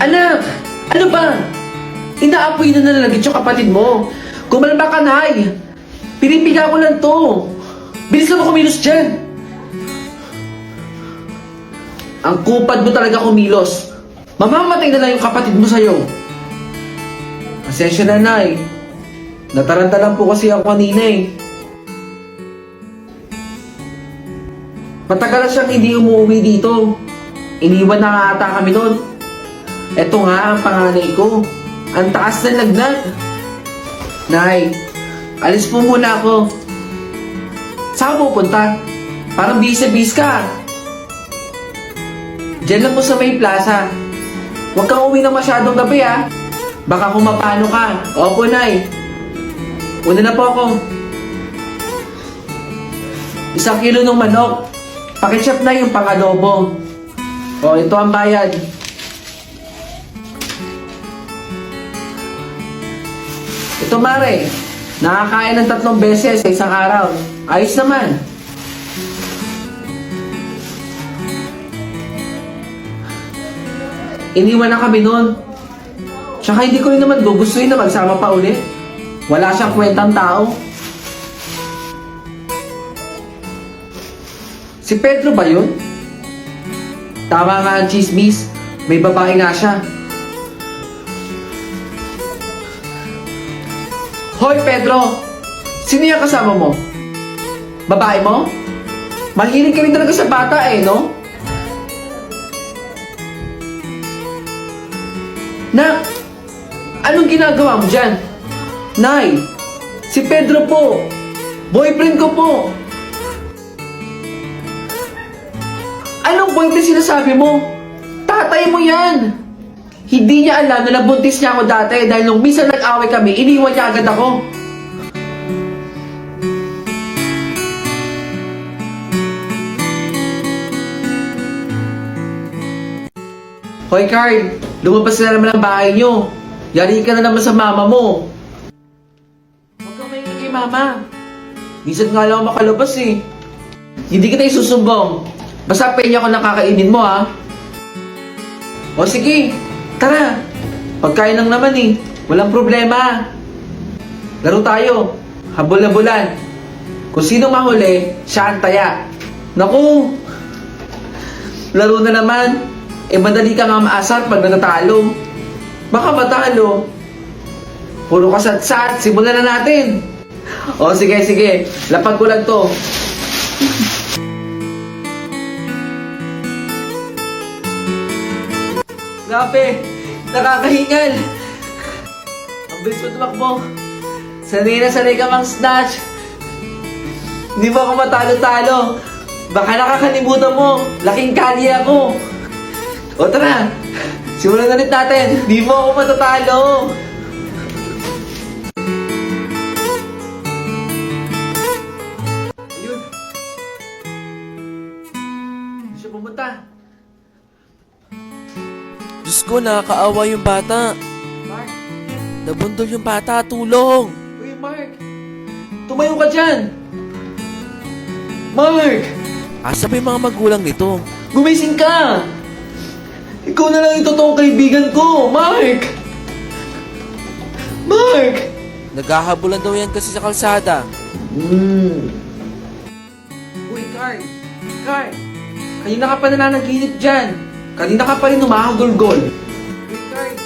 Anak! Ano ba? Inaapoy na nalagit yung kapatid mo. Kumalma ka, Nay! Pinipiga ko lang to. Bilis na mo kumilos dyan. Ang kupad mo talaga kumilos. Mamamatay na lang yung kapatid mo sa'yo. Pasensya na, Nay. Nataranta lang po kasi ako kanina eh. Matagal na siyang hindi umuwi dito. Iniwan na nga ata kami noon. Eto nga ang panganay ko. Ang taas na lagnat. Nay, alis po muna ako. Saan ka pupunta? Parang bis ka. Diyan lang po sa may plaza. Huwag kang uwi na masyadong gabi ha. Baka kumapano ka. Opo, Nay. Una na po ako. 1 kilo ng manok. Pakichop na yung pang-adobo. O, ito ang bayad. Ito, Mare. Nakakain ng 3 beses sa isang araw. Ayos naman. Iniwan na kami noon. Tsaka hindi ko rin naman gugustuhin na magsama pa ulit. Wala siyang kwentang tao. Si Pedro ba yun? Tama nga ang chismis. May babae nga siya. Hoy, Pedro! Sino yung kasama mo? Babae mo? Mahilig ka rin talaga sa bata eh, no? Nak! Anong ginagawa mo dyan? Nay! Si Pedro po! Boyfriend ko po! Anong boyfriend sinasabi mo? Tatay mo yan! Hindi niya alam na nabuntis niya ako dati dahil nung minsan nag-away kami, iniwan niya agad ako. Hoy, Carl! Lumabas na naman ang bahay niyo. Yari ka na naman sa mama mo. Huwag kang maingay kay mama. Minsan nga lang ako makalabas eh. Hindi kita isusumbong. Basta penya ko nakakainin mo ha. O sige, tara. Pagkain lang naman eh. Walang problema. Laro tayo. Habol-habulan. Kung sino mahuli, siya ang taya. Naku! Laro na naman. Eh madali ka nga maasar pag natatalo. Baka matalo. Puro kasat-sat. Simulan na natin. O sige, sige. Lapag ko lang to. Grabe. Nakakahingal. Ang bilis mo tumakbo. Sanay na sanay ka mang snatch. Hindi mo ako matalo-talo. Baka nakakalimutan mo. Laking kali ako. O tara. Simulan na ulit natin. Hindi mo ako matatalo. Ayun. Hindi siya pumunta. Diyos ko, nakakaawa yung bata. Mark. Nabundol yung bata, tulong! Uy, Mark. Tumayo ka dyan. Mark. Asa ba yung mga magulang nito? Gumising ka. Ikaw na lang yung totoong kaibigan ko, Mark. Mark. Naghahabulan daw yan kasi sa kalsada. Uy, Carl. Carl. Kanina ka pa nananaginip dyan. Kanina ka pa rin humahagulgol. Uy, Carl.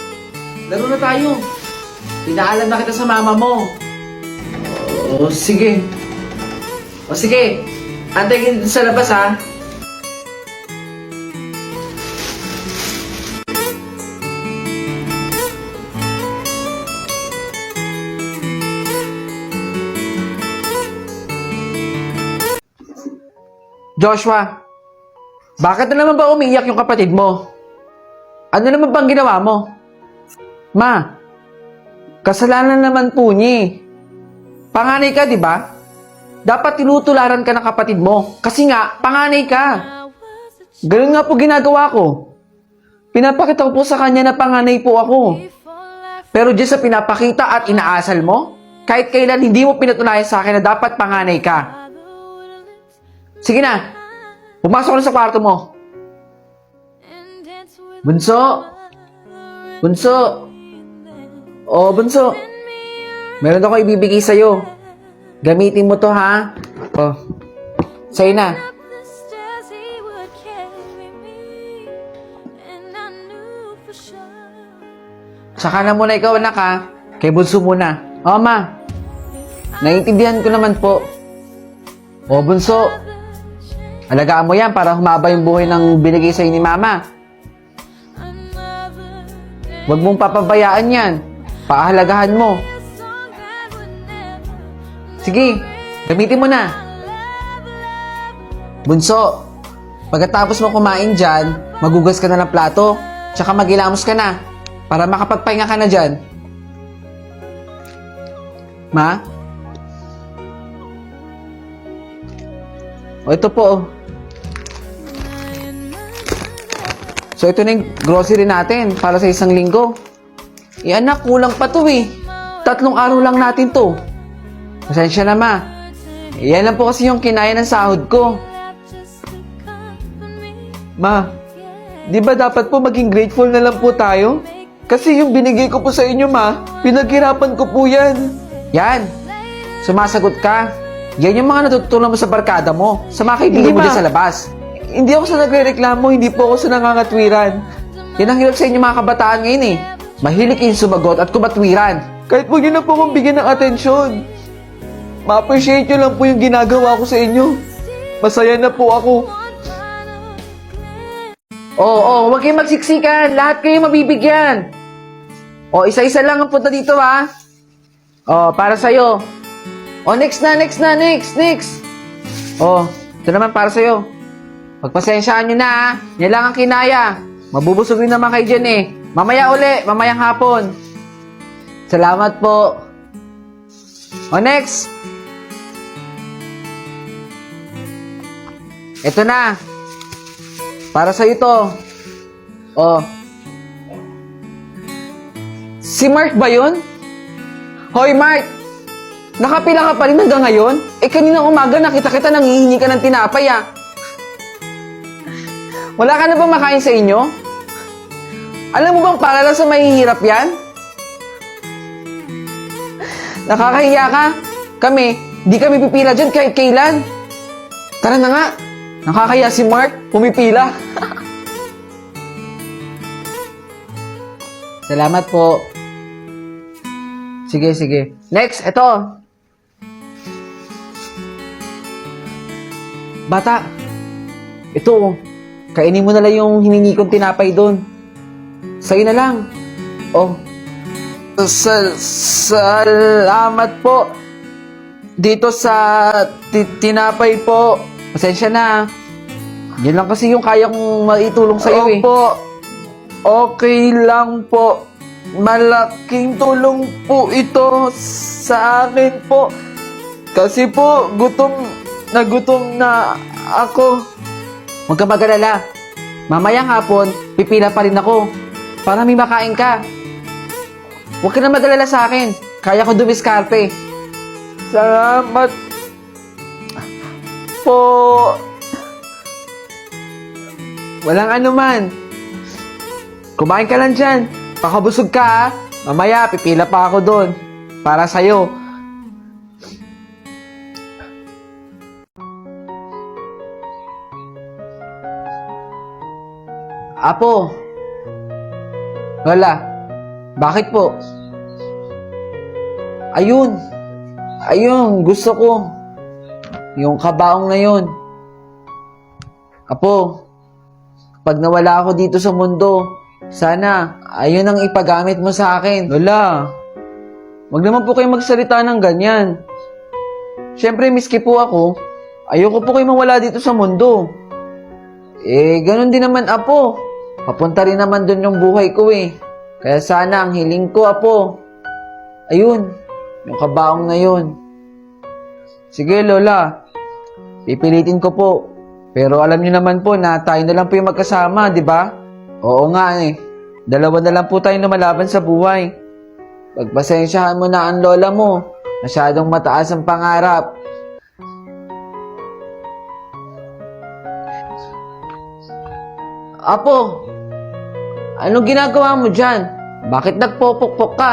Laro na tayo. Pinaalam na kita sa mama mo. O, sige. O, sige. Antay ka dito sa labas, ha? Joshua, bakit na naman ba umiiyak yung kapatid mo? Ano naman bang ginawa mo? Ma, kasalanan naman po niya. Panganay ka, di ba? Dapat tinutularan ka ng kapatid mo. Kasi nga, panganay ka. Ganun nga po ginagawa ko. Pinapakita ko po sa kanya na panganay po ako. Pero dyan sa pinapakita at inaasal mo, kahit kailan hindi mo pinatunayan sa akin na dapat panganay ka. Sige na, pumasok ka na sa kwarto mo. Bunso, Bunso! Oh, Bunso! Meron ako ibibigay sa'yo. Gamitin mo to, ha? Oh, sa'yo na. Saka na muna ikaw, anak, ha? Kay Bunso muna. Oh, ma. Naiintindihan ko naman po. Oh, Bunso. Alagaan mo yan para humaba yung buhay ng binigay sa'yo ni Mama. Huwag mong papabayaan yan. Paahalagahan mo. Sige, gamitin mo na. Bunso, pagkatapos mo kumain dyan, magugas ka na ng plato, tsaka magilamos ka na, para makapagpahinga ka na dyan. Ma? O, ito po. So, ito na yung grocery natin para sa isang linggo. Anak, kulang pa to eh. 3 araw lang natin to. Pasensya na, ma. Yan lang po kasi yung kinaya ng sahod ko. Ma, di ba dapat po maging grateful na lang po tayo? Kasi yung binigay ko po sa inyo, ma, pinaghirapan ko po yan. Yan. Sumasagot ka. Yan yung mga natutunan mo sa barkada mo, sa mga kaibigan mo dyan sa labas. Hindi ako sa nagre-reklamo, hindi po ako sa nangangatwiran. Yan ang hirap sa inyo mga kabataan ngayon eh. Mahilig kayong sumagot at kumatwiran. Kahit po yun na po akong bigyan ng atensyon. Ma-appreciate nyo lang po yung ginagawa ko sa inyo. Masaya na po ako. Oo, huwag kayong magsiksikan. Lahat kayo mabibigyan. O, isa-isa lang ang punta dito, ha? O, para sa'yo. O, next. O, ito naman para sa'yo. Pagpasensyaan nyo na, ha? Yan lang ang kinaya. Mabubusog rin naman kayo dyan, eh. Mamaya uli, mamayang hapon. Salamat po. O, next. Ito na. Para sa'yo to. O. Si Mark ba yun? Hoy, Mark! Nakapila ka pa rin hanggang ngayon? Eh, kaninang umaga nakita kita nanghihingi ka ng tinapay, ah. Wala ka na bang makain sa inyo? Alam mo bang para lang sa mahihirap yan? Nakakahiya ka? Kami, di kami pipila dyan kahit kailan. Tara na nga. Nakakahiya si Mark, pumipila. Salamat po. Sige. Next, eto. Bata, ito, kainin mo na lang yung hiningi kong tinapay doon. Sa'yo na lang. Oh. Salamat po. Dito sa tinapay po. Pasensya na. Yan lang kasi yung kaya kong maitulong sa'yo eh. Opo. Okay lang po. Malaking tulong po ito sa akin po. Kasi po, gutom na ako. Huwag ka mag-alala. Mamayang hapon, pipila pa rin ako. Para may makain ka. Huwag ka na mag-alala sa akin. Kaya ko dumiskarte. Salamat po. Walang anuman. Kumain ka lang dyan. Pakabusog ka, ha? Mamaya, pipila pa ako doon. Para sa'yo. Apo. Lola. Bakit po? Ayun, gusto ko. Yung kabaong na yun. Apo, pag nawala ako dito sa mundo, sana, ayun ang ipagamit mo sa akin. Lola, wag naman po kayo magsalita ng ganyan. Siyempre, miski po ako, ayoko po kayo mawala dito sa mundo. Eh, ganun din naman, Apo. Papunta rin naman dun yung buhay ko eh. Kaya sana, ang hiling ko, Apo. Ayun, yung kabaong na yun. Sige, Lola. Pipilitin ko po. Pero alam niyo naman po na tayo na lang po yung magkasama, di ba? Oo nga eh. Dalawa na lang po tayong lumalaban sa buhay. Pagpasensyahan mo na ang lola mo. Masyadong mataas ang pangarap. Apo, anong ginagawa mo dyan? Bakit nagpopokpok ka?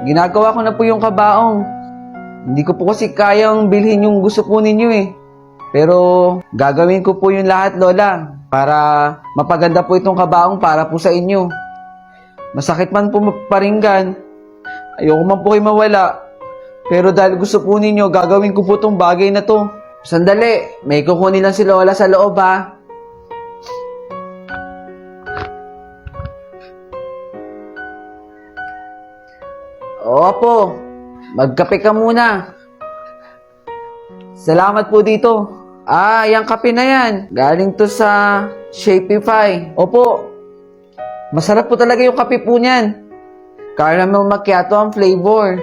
Ginagawa ko na po yung kabaong. Hindi ko po kasi kayang bilhin yung gusto po ninyo eh. Pero gagawin ko po yung lahat, Lola, para mapaganda po itong kabaong para po sa inyo. Masakit man po paringgan. Ayoko man po kayo mawala. Pero dahil gusto po ninyo, gagawin ko po itong bagay na to. Sandali, may kukunin lang si Lola sa loob ha. Opo, magkape ka muna. Salamat po dito. Yung kape na yan. Galing to sa Shopify. Opo, masarap po talaga yung kape po niyan. Caramel macchiato ang flavor.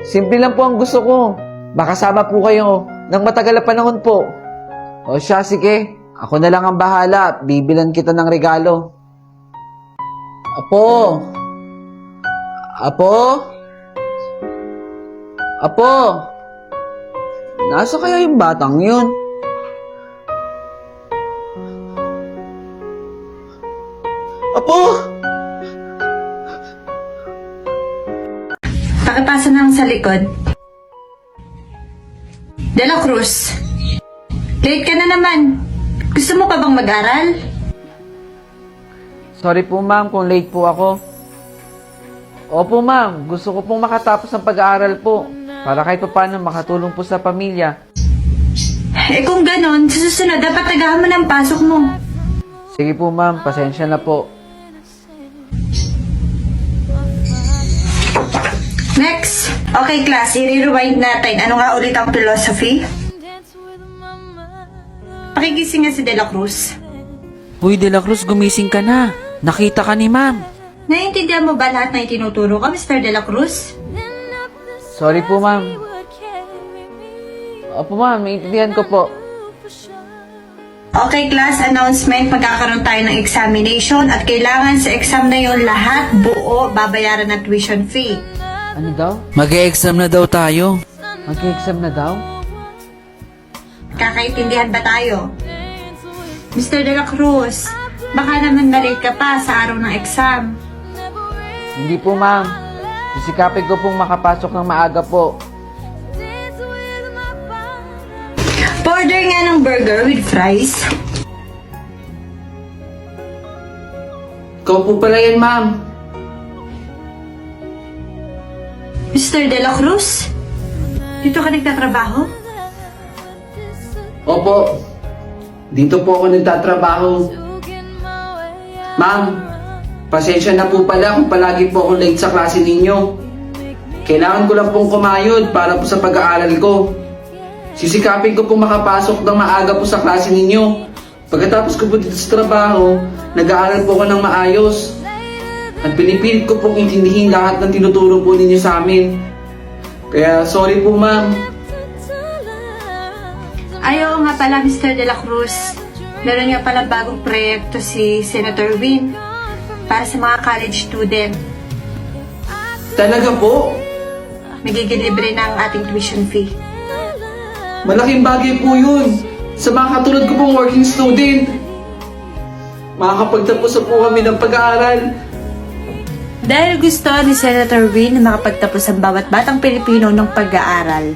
Simple lang po ang gusto ko. Makasama po kayo ng matagal na panahon po. O siya, sige. Ako na lang ang bahala. Bibilan kita ng regalo. Apo! Apo! Apo! Nasa kaya yung batang yun? Apo! Pakipasa lang sa likod. De La Cruz, late ka na naman. Gusto mo pa bang mag-aral? Sorry po ma'am kung late po ako. Opo ma'am, gusto ko pong makatapos ng pag-aaral po para kahit pa paano makatulong po sa pamilya. Eh kung ganon, sa susunod dapat tagahan mo ng pasok mo. Sige po ma'am, pasensya na po. Next. Okay class, i-rewind natin. Ano nga ulit ang philosophy? Pakigising nga si De La Cruz. Uy, De La Cruz, gumising ka na. Nakita ka ni ma'am. Naiintindihan mo ba lahat na itinuturo ko, Mr. De La Cruz? Sorry po ma'am. Opo ma'am, maintindihan ko po. Okay class, announcement. Magkakaroon tayo ng examination at kailangan sa exam na yon lahat buo babayaran ng tuition fee. Ano daw? Mag-e-exam na daw tayo. Mag-exam na daw? Kakaintindihan ba tayo? Mr. De La Cruz, baka naman na-late ka pa sa araw ng exam. Hindi po ma'am. Sisikapin ko pong makapasok ng maaga po. Order nga ng burger with fries. Ikaw po pala yan ma'am. Mr. De La Cruz, dito ka nagtatrabaho? Opo. Dito po ako nagtatrabaho. Ma'am, pasensya na po pala kung palagi po ako late sa klase ninyo. Kailangan ko lang pong kumayod para po sa pag-aaral ko. Sisikapin ko pong makapasok ng maaga po sa klase ninyo. Pagkatapos ko po dito sa trabaho, nag-aaral po ako ng maayos. At pinipilit ko pong intindihin lahat ng tinuturo po ninyo sa amin. Kaya sorry po ma'am. Ayaw nga pala, Mr. De La Cruz. Meron nga pala bagong proyekto si Senator Win para sa mga college student. Talaga po? Magiging libre ng ating tuition fee. Malaking bagay po yun. Sa mga katulad ko pong working student. Makakapagtapos na po kami ng pag-aaral. Dahil gusto ni Senator Win na makapagtapos ang bawat batang Pilipino ng pag-aaral,